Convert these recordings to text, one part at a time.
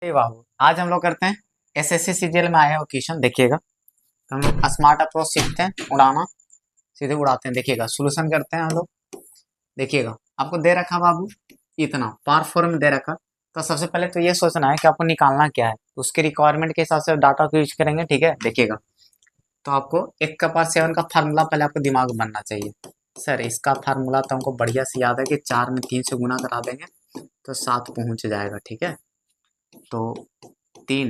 हे बाबू, आज हम लोग करते हैं एसएससी सीजीएल में आया हो क्वेश्चन। देखिएगा, तो हम लोग स्मार्ट अप्रोच सीखते हैं, उड़ाना सीधे उड़ाते हैं। देखिएगा, सोल्यूशन करते हैं हम लोग। देखिएगा, आपको दे रखा बाबू इतना पावर 4 में दे रखा। तो सबसे पहले तो ये सोचना है कि आपको निकालना क्या है, उसके रिक्वायरमेंट के हिसाब से डाटा को यूज करेंगे। ठीक है, देखिएगा, तो आपको एक का पावर 7 का फार्मूला पहले आपको दिमाग में बनना चाहिए। सर इसका फार्मूला तो हमको बढ़िया से याद है कि 4 में 3 से गुना करा देंगे तो 7 पहुंच जाएगा। ठीक है, तो 3,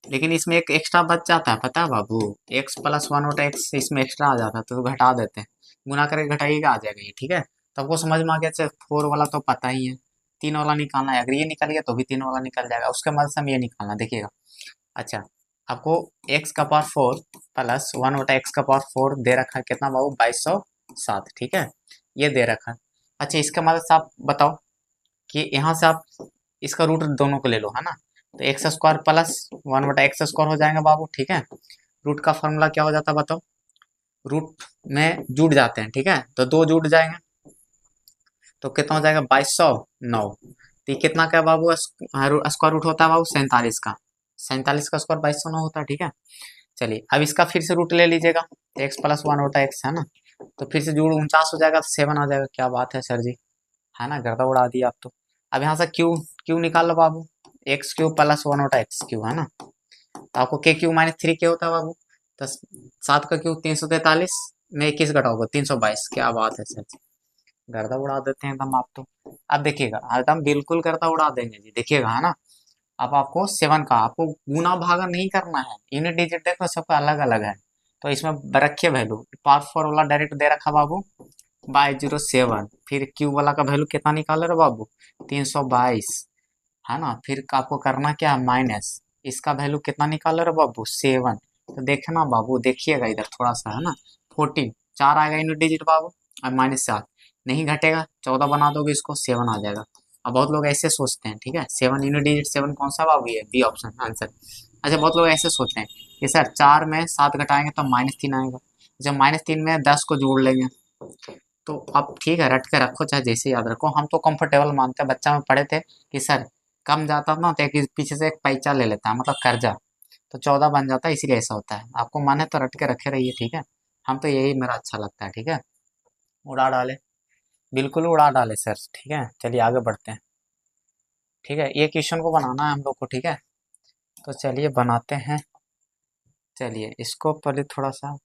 लेकिन इसमें एक एक्स्ट्रा बच जाता है, पता है बाबू, एक्स प्लस 1/x इसमें एक्स्ट्रा आ जाता है, तो घटा देते हैं। गुना करके घटाइएगा, आ जाएगा ये। ठीक है, तो आपको समझ में आ गया। अच्छा, 4 वाला तो पता ही है, 3 वाला निकालना है। अगर ये निकल गया तो भी 3 वाला निकल जाएगा, उसके मदद से हम ये निकालना। देखिएगा, अच्छा, आपको एक्स का पावर 4 प्लस 1/x का पावर 4 दे रखा है, कितना बाबू, 2207। ठीक है, ये दे रखा है। अच्छा, इसके मदद से आप बताओ कि यहाँ से आप इसका रूट दोनों को ले लो, है ना। तो x square plus 1/x square हो जाएगा बाबू। ठीक है, रूट का फॉर्मूला क्या हो जाता है बताओ, रूट में जुड़ जाते हैं। ठीक है, तो दो जुड़ जाएंगे तो कितना हो जाएगा, 2209। तो ये कितना का है बाबू, स्क्वायर रूट होता है बाबू 47 का। 47 का स्क्वायर 2209 होता है। ठीक है, चलिए अब इसका फिर से रूट ले लीजिएगा। एक्स प्लस 1/x है ना, तो फिर से जुड़ 49 हो जाएगा, तो 7 आ जाएगा। क्या बात है सर जी, है ना, गर्दा उड़ा दिया आप तो। अब यहाँ से क्यू क्यू निकाल लो बाबू, X Q plus 1/x Q, है ना। तो आपको के क्यू माइनस 3 के होता है बाबू। तो 7 का क्यू 343 में 21 घटाओगे 322। क्या बात है सर, गर्दा उड़ा देते हैं एकदम आप तो। अब देखिएगा, एकदम बिल्कुल गर्दा उड़ा देंगे जी। देखिएगा, है ना। अब आपको 7 का आपको गुना भागा नहीं करना है, यूनिट डिजिट देखो सबका अलग अलग है। तो इसमें रखिए वैल्यू, पावर 4 वाला डायरेक्ट दे रखा बाबू 2207। फिर क्यू वाला का वैल्यू कितना निकाले रे बाबू, 322, है ना। फिर आपको करना क्या है, माइनस इसका वैल्यू कितना निकाले रे बाबू, 7। तो देखना बाबू, देखिएगा इधर थोड़ा सा, है ना। 14 4 आएगा यूनिट डिजिट बाबू, और -7 नहीं घटेगा, 14 बना दोगे इसको, 7 आ जाएगा। अब बहुत लोग ऐसे सोचते हैं, ठीक है, 7 यूनिट डिजिट 7 कौन सा बाबू, ये बी ऑप्शन आंसर। अच्छा, बहुत लोग ऐसे सोचते हैं कि सर 4 में 7 घटाएंगे तो -3 आएगा। जब -3 में 10 को जोड़ लेंगे तो अब ठीक है, रट के रखो चाहे जैसे याद रखो, हम तो कंफर्टेबल मानते हैं। बच्चा में पढ़े थे कि सर कम जाता ना तो एक पीछे से एक पैसा ले लेता है, मतलब कर्जा, तो 14 बन जाता है, इसीलिए ऐसा होता है। आपको मन है तो रट के रखे रहिए। ठीक है, हम तो यही मेरा अच्छा लगता है। ठीक है, उड़ा डाले, बिल्कुल उड़ा डाले सर। ठीक है, चलिए आगे बढ़ते हैं। ठीक है, ये क्वेश्चन को बनाना है हम लोग को। ठीक है, तो चलिए बनाते हैं। चलिए इसको पहले थोड़ा सा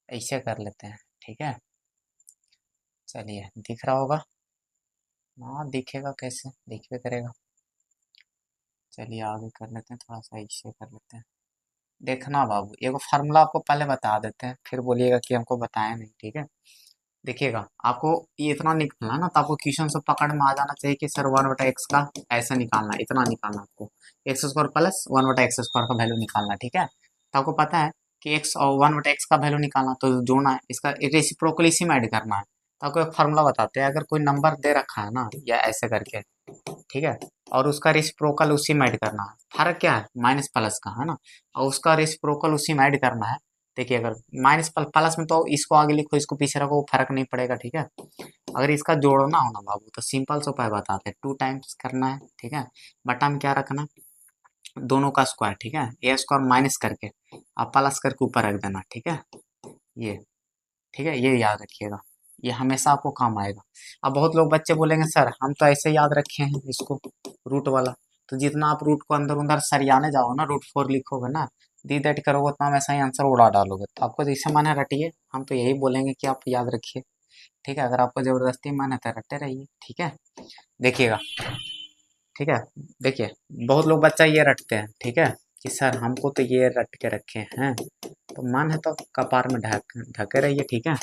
ऐसे कर लेते हैं। ठीक है, चलिए दिख रहा होगा, हाँ दिखेगा, कैसे दिखवे करेगा। चलिए आगे कर लेते हैं, थोड़ा सा ऐसे कर लेते हैं। देखना बाबू, एगो फार्मूला आपको पहले बता देते हैं, फिर बोलिएगा कि हमको बताया नहीं। ठीक है, देखिएगा, आपको ये इतना निकालना है ना, तो आपको क्वेश्चन से पकड़ में आ जाना चाहिए कि सर 1/x का ऐसा निकालना है, इतना निकालना है आपको। X square plus 1/x square का वैल्यू निकालना है। ठीक है, तो आपको पता है कि एक्स और 1/x का वैल्यू निकालना, तो जोड़ना है, इसका रेसिप्रोकल इसी में ऐड करना है। तो आपको एक फार्मूला बताते हैं, अगर कोई नंबर दे रखा है ना, या ऐसे करके, ठीक है, और उसका रेसिप्रोकल उसी में ऐड करना है। फर्क क्या है, माइनस प्लस का, है ना, और उसका रेसिप्रोकल उसी में ऐड करना है। देखिए, अगर माइनस प्लस में तो इसको आगे लिखो, इसको पीछे रखो, फर्क नहीं पड़ेगा। ठीक है, अगर इसका जोड़ना हो ना बाबू, तो सिंपल से उपाय बताते हैं, 2 टाइम्स करना है। ठीक है, बटा में क्या रखना है, दोनों का स्क्वायर। ठीक है, ए स्क्वायर माइनस करके आप प्लस करके ऊपर रख देना। ठीक है, ये, ठीक है, ये याद रखिएगा, ये हमेशा आपको काम आएगा। अब बहुत लोग बच्चे बोलेंगे सर हम तो ऐसे याद रखे हैं इसको, रूट वाला। तो जितना आप रूट को अंदर अंदर सरियाने जाओ ना, √4 लिखोगे ना, दी दैट करोगे, उतना वैसा ही आंसर उड़ा डालोगे। तो आपको जैसे मन है रटिए, हम तो यही बोलेंगे कि आप याद रखिए। ठीक है, अगर आपको जबरदस्ती मन है तो रटते रहिए। ठीक है, देखिएगा, ठीक है, देखिए, बहुत लोग बच्चा ये रटते हैं, ठीक है, कि सर हमको तो ये रट के रखे हैं, तो मन है तो कपार में ढक ढके रहिए। ठीक है,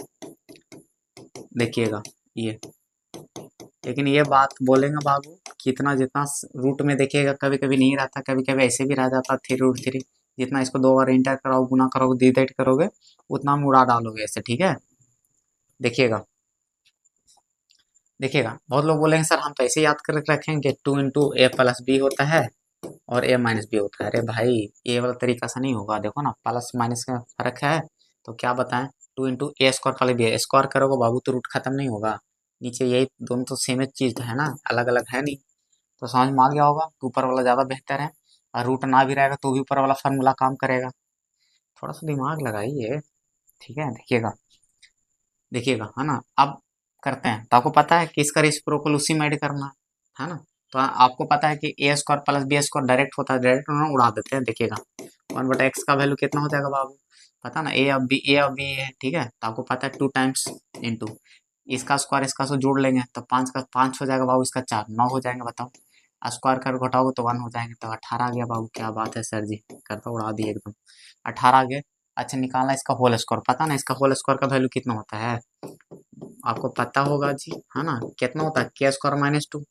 देखिएगा ये, लेकिन ये बात बोलेंगे बाबू कि इतना जितना रूट में, देखिएगा कभी कभी नहीं रहता, कभी कभी ऐसे भी रह जाता 3√3। जितना इसको 2 बार इंटर कराओ, गुना करोगे, डिवाइड करोगे, उतना में उड़ा डालोगे ऐसे। ठीक है, देखिएगा, देखिएगा, बहुत लोग बोलेंगे सर हम तो ऐसे याद करके रखेंगे, 2 × a + b होता है और a - b होता है। अरे भाई, ये वाला तरीका से नहीं होगा, देखो ना, प्लस माइनस का फर्क है। तो क्या बताएं, 2 × a² + b स्क्वायर करोगे बाबू तो रूट खत्म नहीं होगा, नीचे यही दोनों तो सेम चीज है ना, अलग अलग है नहीं। तो समझ में आ गया होगा कि ऊपर वाला ज़्यादा बेहतर है। और रूट ना भी रहेगा तो भी ऊपर वाला फार्मूला काम करेगा। थोड़ा सा दिमाग लगाइए। ठीक है, देखिएगा, देखिएगा, है ना। अब करते हैं, तो आपको पता है कि इसका रेसिप्रोकल उसी में ऐड करना है ना। तो आपको पता है कि A square plus B square direct होता है, डायरेक्ट उन्होंने उड़ा देते हैं। देखिएगा, 1/x का वैल्यू कितना हो जाएगा बाबू, पता ना, ए अब बी है, ठीक है। तो आपको पता है 2 टाइम्स इंटू इसका स्क्वायर इसका से जोड़ लेंगे तो 5 का 5 हो जाएगा बाबू, इसका 4 9 हो जाएंगे, बताओ। स्क्वायर कर घटाओगे तो 1 हो जाएंगे, तो 18 आ गया बाबू। क्या बात है सर जी, करता उड़ा दिए एकदम। 18 आ गया। अच्छा, निकालना इसका होल स्क्वायर, पता ना इसका होल स्क्वायर का वैल्यू कितना होता है, आपको पता होगा जी, है ना। कितना होता है, के स्क्वायर माइनस 2,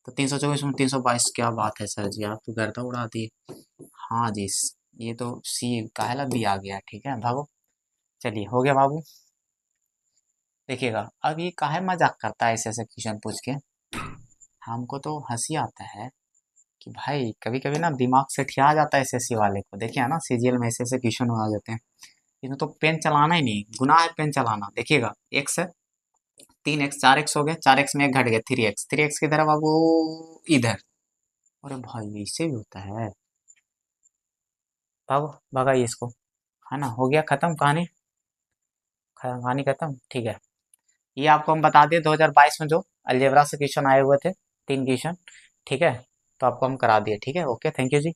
तो 324 में 322। क्या बात है सर जी, आप तो गर्दा उड़ा दिए। हाँ जी, ये तो सी काहला बी आ गया, ठीक है भागो। चलिए, हो गया बाबू। देखिएगा, अब ये काहे मजाक करता है ऐसे ऐसे क्वेश्चन पूछ के। हमको तो हंसी आता है कि भाई कभी कभी ना दिमाग से ठिया जाता है एसएससी वाले को। देखिए ना, सीजीएल में ऐसे ऐसे क्वेश्चन आ जाते हैं। इसमें तो पेन चलाना ही नहीं, गुनाह है पेन चलाना। देखिएगा, एक्स है, 3x 4x हो गया, 4x में एक घट गया, 3x, 3x किधर है बाबू, इधर। अरे भाई, इससे भी होता है। भागो, भगाइए इसको, है ना। हो गया खत्म कहानी, कहानी खत्म, ठीक है। ये आपको हम बता दिए 2022 में जो अलजेब्रा से क्वेश्चन आए हुए थे, 3 क्वेश्चन, ठीक है। तो आपको हम करा दिए, ठीक है। Okay, thank you ji.